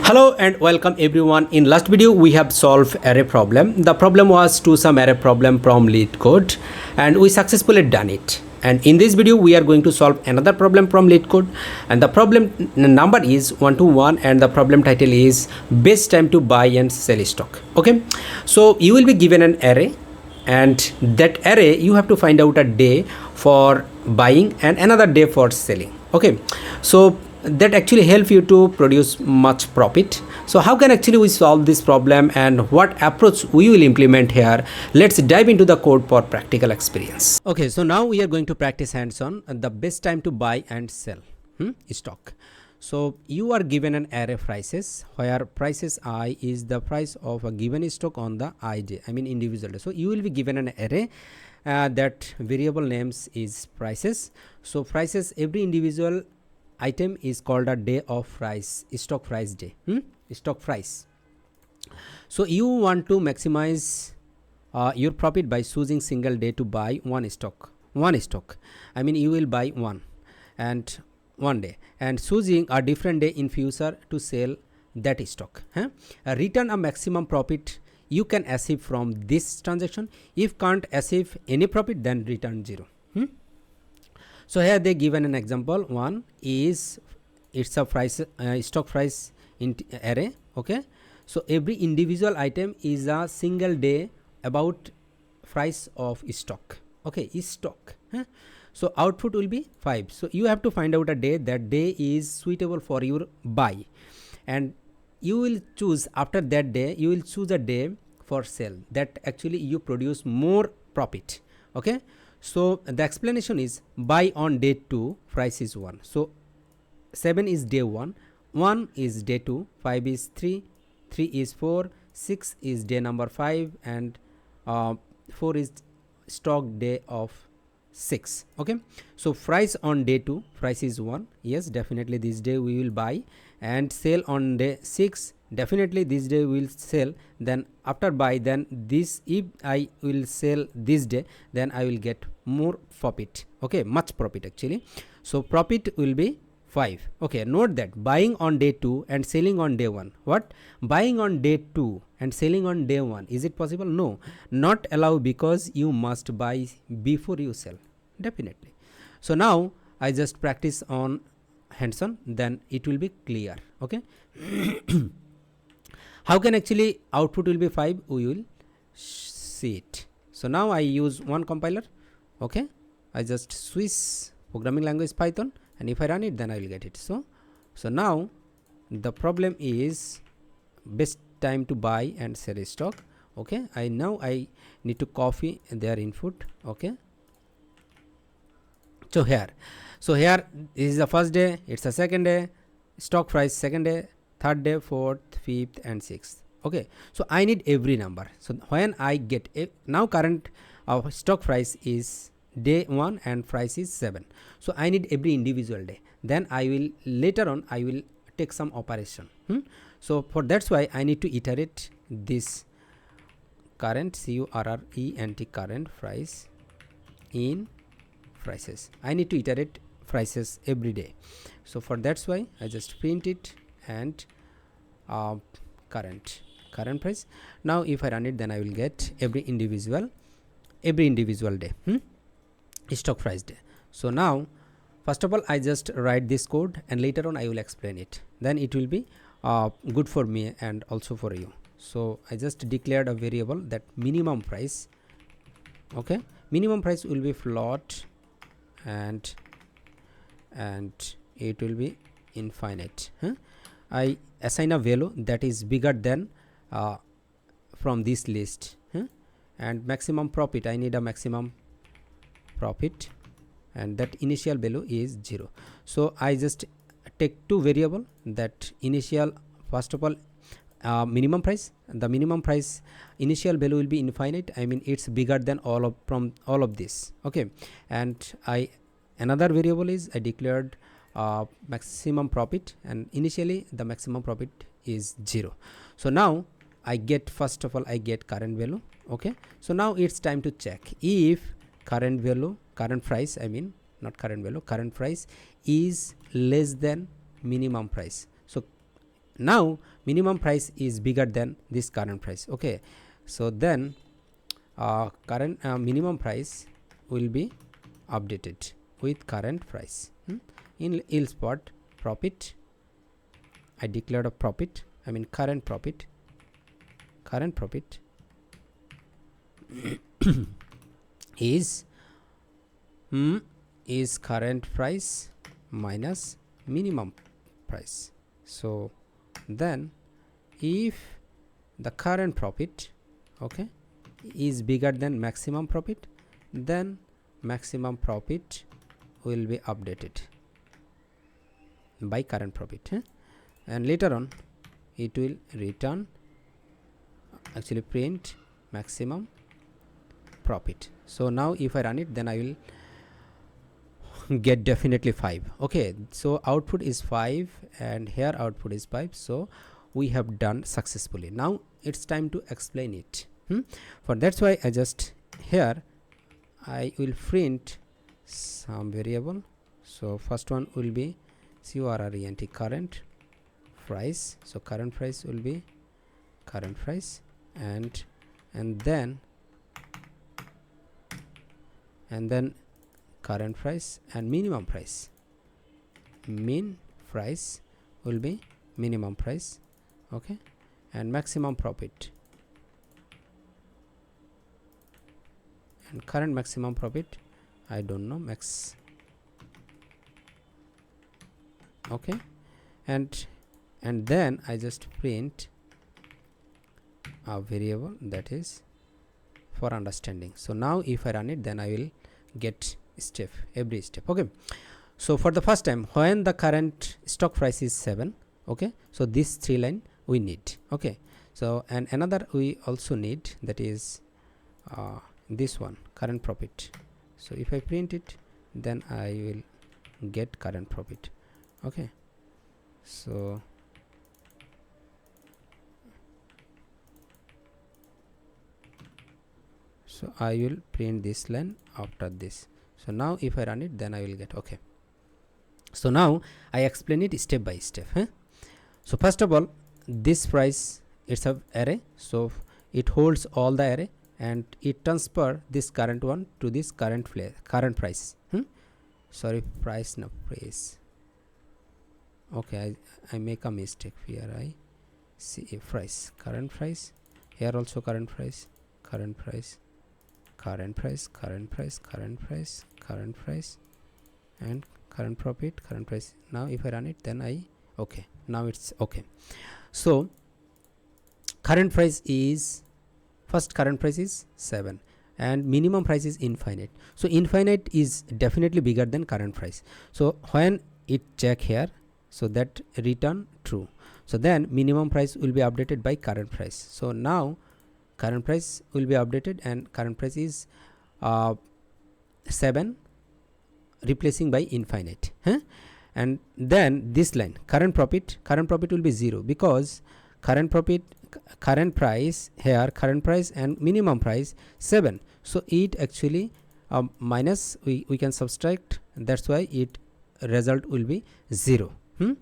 Hello and welcome everyone. In last video we have solved array problem. The problem was to some array problem from lead code and we successfully done it. And in this video we are going to solve another problem from lead code, and the problem number is 121 and the problem title is best time to buy and sell stock. Okay, so you will be given an array, and that array you have to find out a day for buying and another day for selling. Okay, so that actually help you to produce much profit. So how can actually we solve this problem and what approach we will implement here? Let's dive into the code for practical experience. Okay, so now we are going to practice hands-on the best time to buy and sell stock. So you are given an array prices where prices I is the price of a given stock on the I day, I mean individual day. So you will be given an array that variable names is prices. So prices, every individual item is called a day of price, stock price day, stock price. So you want to maximize your profit by choosing single day to buy one stock. I mean you will buy one day and choosing a different day in future to sell that stock. Return a maximum profit you can achieve from this transaction. If can't achieve any profit, then return 0. So here they given an example. One is it's a price stock price in array. Okay, so every individual item is a single day about price of stock. Okay, is stock. So output will be 5. So you have to find out a day, that day is suitable for your buy, and you will choose after that day, you will choose a day for sell that actually you produce more profit. Okay, so the explanation is buy on day 2, price is 1. So 7 is day 1, 1 is day 2, 5 is 3, 3 is 4, 6 is day number 5, and 4 is stock day of 6. Okay, so price on day 2, price is 1. Yes, definitely this day we will buy, and sell on day 6, definitely this day we will sell. Then after buy, then this, if I will sell this day, then I will get more profit. Okay, much profit actually. So profit will be 5. Okay, note that buying on day 2 and selling on day 1. What? Buying on day 2 and selling on day 1, is it possible? No, not allowed, because you must buy before you sell, definitely. So now I just practice on hands-on, then it will be clear. Okay. How can actually output will be 5? We will see it. So now I use one compiler. Okay, I just switch programming language Python, and if I run it, then I will get it. So now the problem is best time to buy and sell stock. Okay, I need to copy their input. Okay, so here this is the first day, it's the second day, stock price second day, third day, fourth, fifth, and sixth. Okay, so I need every number. So when I get now current stock price is day 1 and price is 7. So I need every individual day. Then I will later on I will take some operation. So for that's why I need to iterate this current current current price in prices. I need to iterate prices every day. So for that's why I just print it and current price. Now if I run it, then I will get every individual day stock price day. So now first of all I just write this code, and later on I will explain it, then it will be good for me and also for you. So I just declared a variable that minimum price. Okay, minimum price will be float, and it will be infinite. I assign a value that is bigger than from this list, and maximum profit, I need a maximum profit, and that initial value is 0. So I just take two variable, that initial, first of all minimum price, the minimum price initial value will be infinite, I mean it's bigger than all of this. Okay, and another variable is I declared maximum profit, and initially the maximum profit is 0. So now I get, first of all I get current value. Okay, so now it's time to check if current price, I mean not current value, current price is less than minimum price. So now minimum price is bigger than this current price. Okay, so then current minimum price will be updated with current price. In yield spot profit, I declared a profit, I mean current profit is current price minus minimum price. So then if the current profit, okay, is bigger than maximum profit, then maximum profit will be updated by current profit, and later on it will return, actually print maximum profit. So now if I run it, then I will get definitely 5. Okay, so output is 5 and here output is 5. So we have done successfully. Now it's time to explain it. For that's why I just here I will print some variable. So first one will be current current price. So current price will be current price, and then current price and minimum price. Min price will be minimum price, okay, and maximum profit, and current maximum profit I don't know, max, okay, and then I just print a variable that is for understanding. So now if I run it, then I will get step, every step. Okay, so for the first time, when the current stock price is 7, okay, so this 3 line we need. Okay, so and another we also need, that is this one, current profit. So if I print it, then I will get current profit. Okay, so I will print this line after this. So now if I run it, then I will get, okay. So now I explain it step by step. So first of all, this price, it's a array, so it holds all the array and it transfer this current one to this current price. Sorry, price, no price. Okay, I make a mistake here. I see a price, current price, here also current price, current price, current price, current price, current price, current price, and current profit, current price. Now if I run it, then okay, now it's okay. So current price is, first current price is 7 and minimum price is infinite. So infinite is definitely bigger than current price. So when it check here, so that return true. So then minimum price will be updated by current price. So now current price will be updated and current price is 7 replacing by infinite, and then this line current profit will be 0 because current price here, current price and minimum price 7. So it actually minus, we can subtract, that's why it result will be 0. So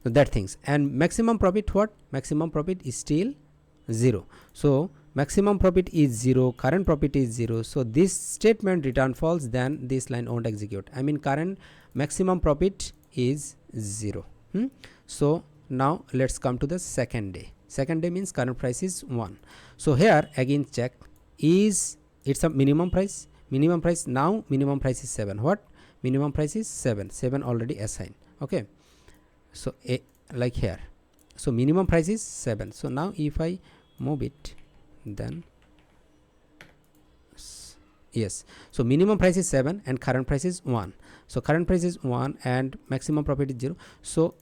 that things, and maximum profit, what maximum profit is still 0. So maximum profit is 0, current profit is 0. So this statement return false, then this line won't execute. I mean current maximum profit is 0. So now let's come to the second day. Second day means current price is 1. So here again check, is it's a minimum price, now minimum price is 7. What minimum price is 7 already assigned. Okay, so like here, so minimum price is 7. So now if I move it, then yes, so minimum price is 7 and current price is 1. So current price is 1 and maximum profit is 0. So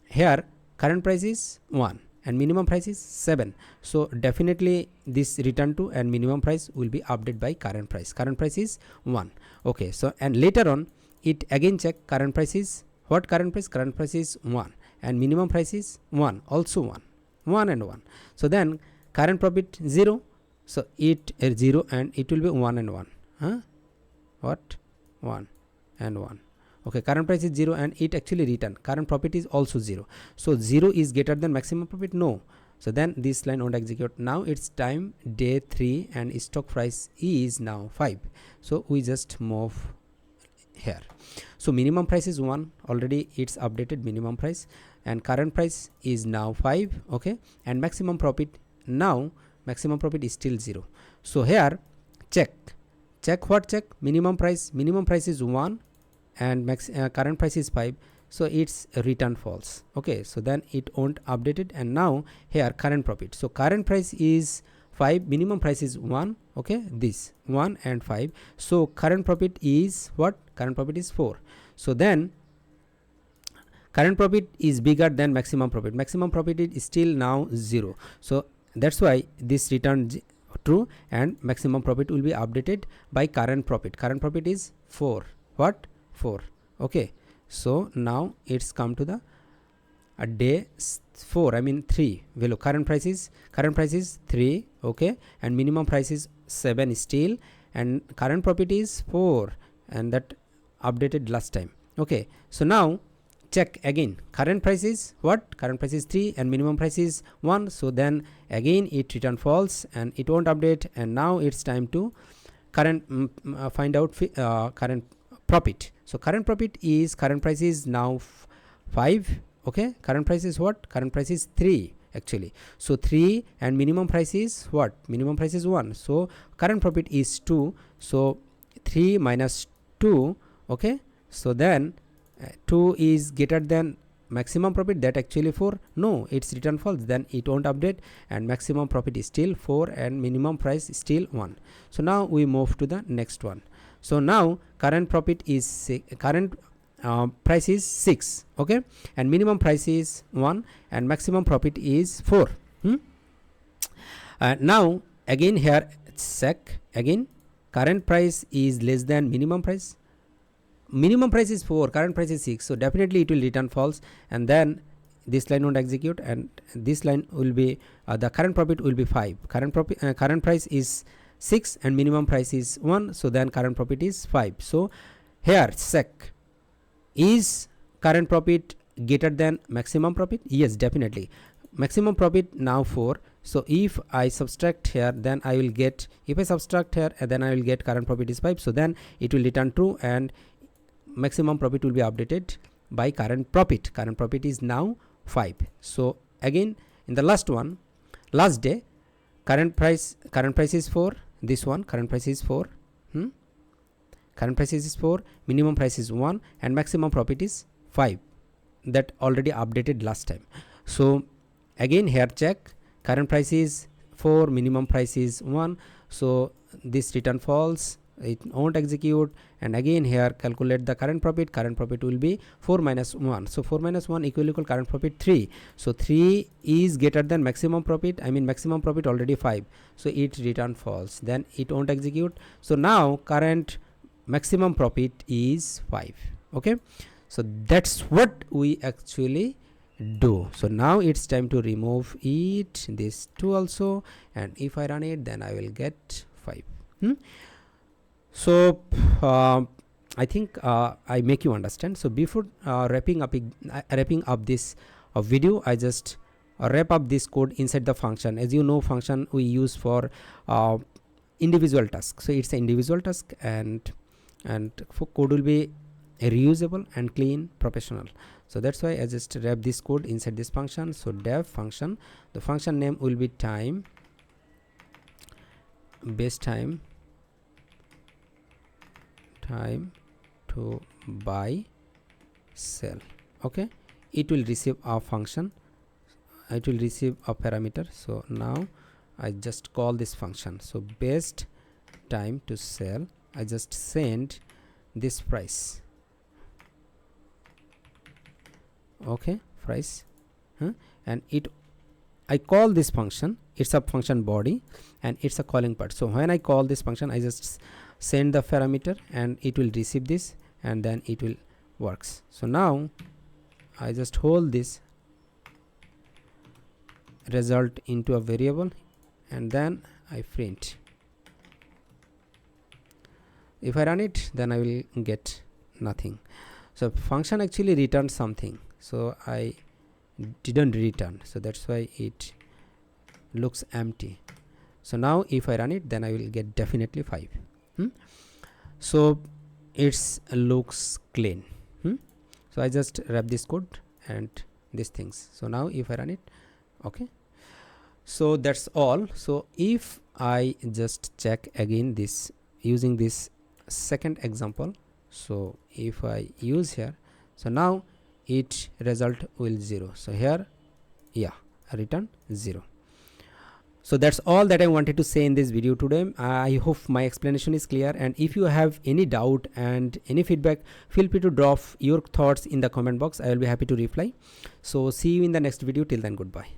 here current price is 1 and minimum price is 7. So definitely this return to and minimum price will be updated by current price. Current price is 1. Okay, so and later on it again check, current price is what, current price is 1 and minimum price is 1, also 1 and 1. So then current profit 0, so it 0 and it will be 1 and 1. What 1 and 1. Okay, current price is 0 and it actually return current profit is also 0. So 0 is greater than maximum profit? No. So then this line won't execute. Now it's time day 3 and stock price is now 5. So we just move here. So minimum price is 1, already it's updated minimum price, and current price is now 5. Okay, and maximum profit, now maximum profit is still 0. So here check what check? Minimum price is 1 and current price is 5, so it's return false. Okay, so then it won't update it. And now here current profit, so current price is 5, minimum price is 1. Okay, this 1 and 5, so current profit is what? Current profit is 4. So then current profit is bigger than maximum profit. Maximum profit is still now 0, so that's why this return true and maximum profit will be updated by current profit. Current profit is 4. What? 4. Okay, so now it's come to the day 4, I mean 3 value. Current price is 3. Okay, and minimum price is 7 still, and current profit is 4, and that updated last time. Okay, so now check again. Current price is what? Current price is 3 and minimum price is 1, so then again it return false and it won't update. And now it's time to find out current profit. So current profit is, current price is now 5. Okay, current price is what? Current price is 3 actually. So 3 and minimum price is what? Minimum price is 1, so current profit is 2. So 3 minus 2. Okay, so then 2 is greater than maximum profit, that actually 4. No, it's return false, then it won't update, and maximum profit is still 4 and minimum price is still 1. So now we move to the next one. So now current profit is current price is 6. Okay, and minimum price is 1 and maximum profit is 4. Now again here check again. Current price is less than minimum price. Minimum price is 4, current price is 6, so definitely it will return false, and then this line won't execute, and this line will be the current profit will be 5. Current price is 6 and minimum price is 1, so then current profit is 5. So here check, is current profit greater than maximum profit? Yes, definitely. Maximum profit now 4, so if I subtract here, then I will get, if I subtract here, then I will get current profit is 5, so then it will return true and maximum profit will be updated by current profit. Current profit is now 5. So again in the last one, last day, current price is 4. This one current price is 4. Current price is 4, minimum price is 1 and maximum profit is 5, that already updated last time. So again here check, current price is 4, minimum price is 1, so this return false, it won't execute. And again here calculate the current profit will be 4 minus 1, so 4 minus 1 equal current profit 3, so 3 is greater than maximum profit, I mean maximum profit already 5, so it return false, then it won't execute. So now current maximum profit is 5. Okay, so that's what we actually do. So now it's time to remove it, this 2 also, and if I run it, then I will get 5. So I think I make you understand. So before wrapping up this video, I just wrap up this code inside the function. As you know, function we use for individual task, so it's an individual task, and for code will be reusable and clean, professional. So that's why I just wrap this code inside this function. So dev function, the function name will be time, base time to buy, sell. Okay, it will receive a function, it will receive a parameter. So now I just call this function. So best time to sell, I just send this price. Okay, price, and I call this function, it's a function body and it's a calling part. So when I call this function, I just send the parameter and it will receive this, and then it will works. So now I just hold this result into a variable, and then I print. If I run it, then I will get nothing. So function actually returned something, so I didn't return, so that's why it looks empty. So now if I run it, then I will get definitely 5. So it looks clean. So I just wrap this code and these things. So now if I run it, okay, so that's all. So if I just check again this using this second example, so if I use here, so now it result will 0. So here, yeah, return 0. So that's all that I wanted to say in this video today. I hope my explanation is clear, and if you have any doubt and any feedback, feel free to drop your thoughts in the comment box. I will be happy to reply. So see you in the next video. Till then, goodbye.